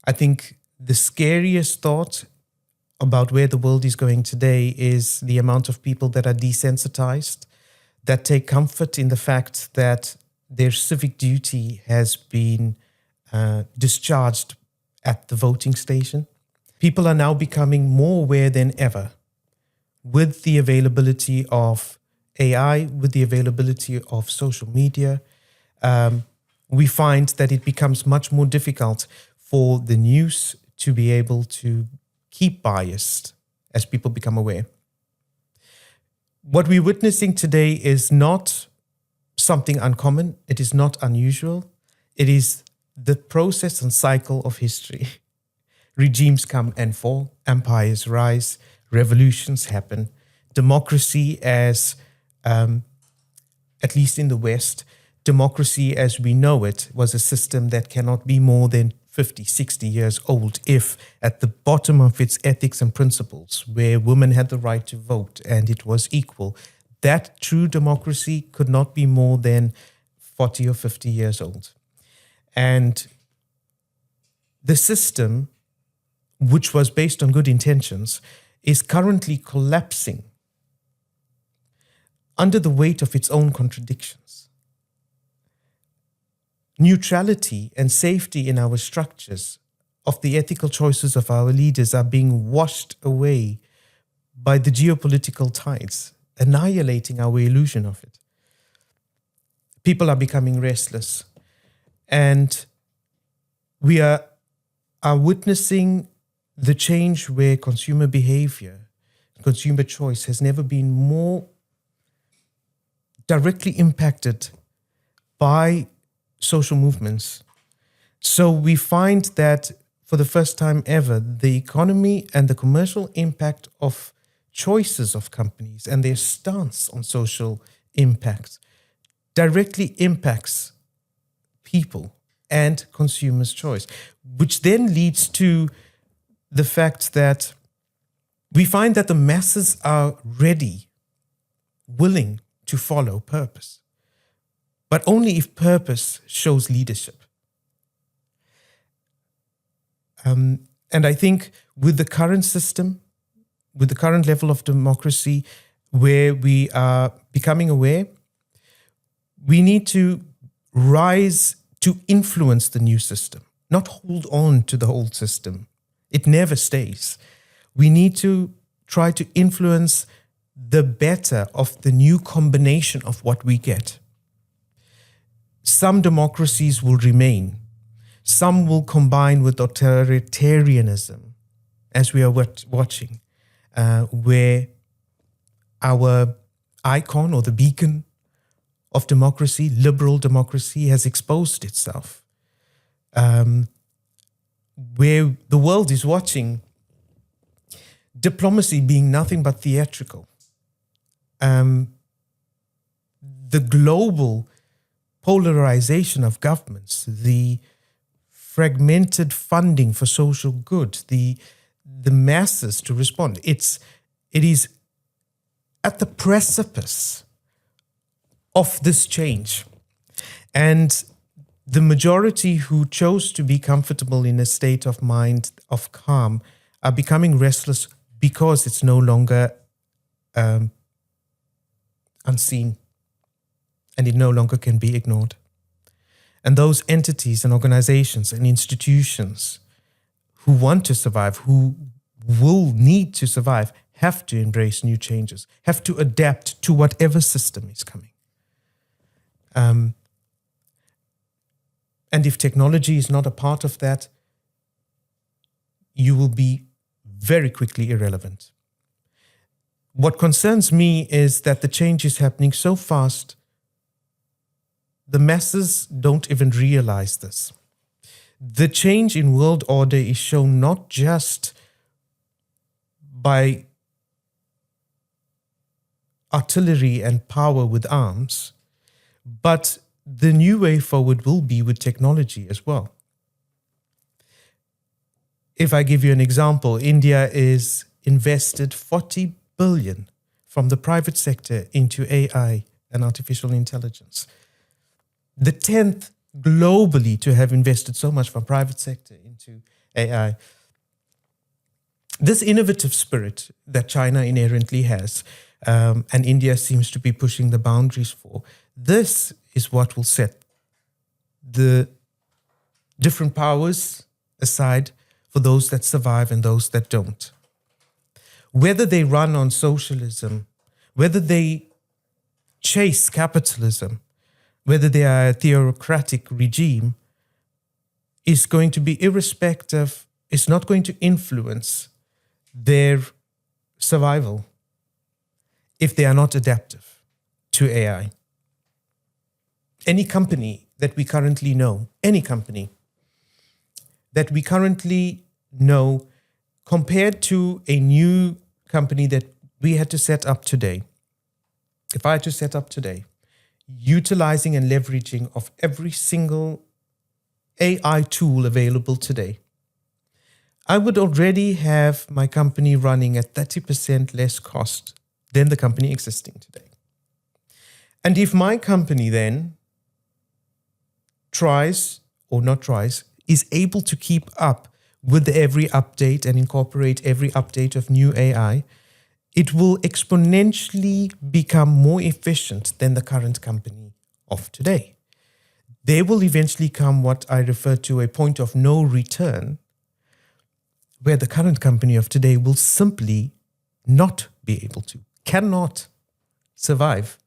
I think the scariest thought about where the world is going today is the amount of people that are desensitized, that take comfort in the fact that their civic duty has been discharged at the voting station. People are now becoming more aware than ever with the availability of AI, with the availability of social media. We find that it becomes much more difficult for the news to be able to keep biased as people become aware. What we're witnessing today is not something uncommon. It is not unusual. It is the process and cycle of history. Regimes come and fall, empires rise, revolutions happen. Democracy as, at least in the West, democracy as we know it was a system that cannot be more than 50, 60 years old if at the bottom of its ethics and principles, where women had the right to vote and it was equal, that true democracy could not be more than 40 or 50 years old. And the system, which was based on good intentions, is currently collapsing under the weight of its own contradictions. Neutrality and safety in our structures of the ethical choices of our leaders are being washed away by the geopolitical tides, annihilating our illusion of it. People are becoming restless, and we are witnessing the change where consumer behavior, consumer choice has never been more directly impacted by social movements. So we find that for the first time ever, the economy and the commercial impact of choices of companies and their stance on social impact directly impacts people and consumers' choice, which then leads to the fact that we find that the masses are ready, willing to follow purpose, but only if purpose shows leadership. And I think with the current system, with the current level of democracy, where we are becoming aware, we need to rise to influence the new system, not hold on to the old system. It never stays. We need to try to influence the better of the new combination of what we get. Some democracies will remain. Some will combine with authoritarianism, as we are watching, where our icon or the beacon of democracy, liberal democracy, has exposed itself. Where the world is watching diplomacy being nothing but theatrical. The global polarization of governments, the fragmented funding for social good, the masses to respond. It is at the precipice of this change. And the majority who chose to be comfortable in a state of mind of calm are becoming restless because it's no longer unseen, and it no longer can be ignored. And those entities and organizations and institutions who want to survive, who will need to survive, have to embrace new changes, have to adapt to whatever system is coming. And if technology is not a part of that, you will be very quickly irrelevant. What concerns me is that the change is happening so fast, the masses don't even realize this. The change in world order is shown not just by artillery and power with arms, but the new way forward will be with technology as well. If I give you an example, India is invested 40 billion from the private sector into AI and artificial intelligence. The 10th globally to have invested so much from private sector into AI. This innovative spirit that China inherently has, and India seems to be pushing the boundaries for, this is what will set the different powers aside for those that survive and those that don't. Whether they run on socialism, whether they chase capitalism, whether they are a theocratic regime, is going to be irrespective, it's not going to influence their survival if they are not adaptive to AI. Any company that we currently know, compared to a new company that we had to set up today, if I had to set up today, utilizing and leveraging of every single AI tool available today, I would already have my company running at 30% less cost than the company existing today. And if my company then is able to keep up with every update and incorporate every update of new AI, it will exponentially become more efficient than the current company of today. There will eventually come what I refer to a point of no return, where the current company of today will simply not be able to, cannot survive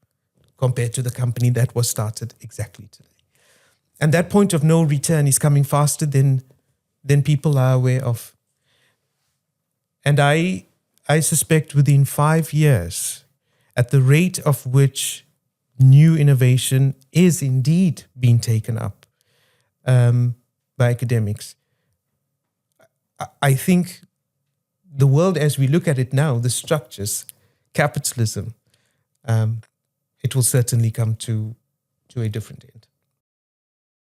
compared to the company that was started exactly today. And that point of no return is coming faster than people are aware of. And I suspect within 5 years, at the rate of which new innovation is indeed being taken up by academics, I think the world as we look at it now, the structures, capitalism, it will certainly come to a different end.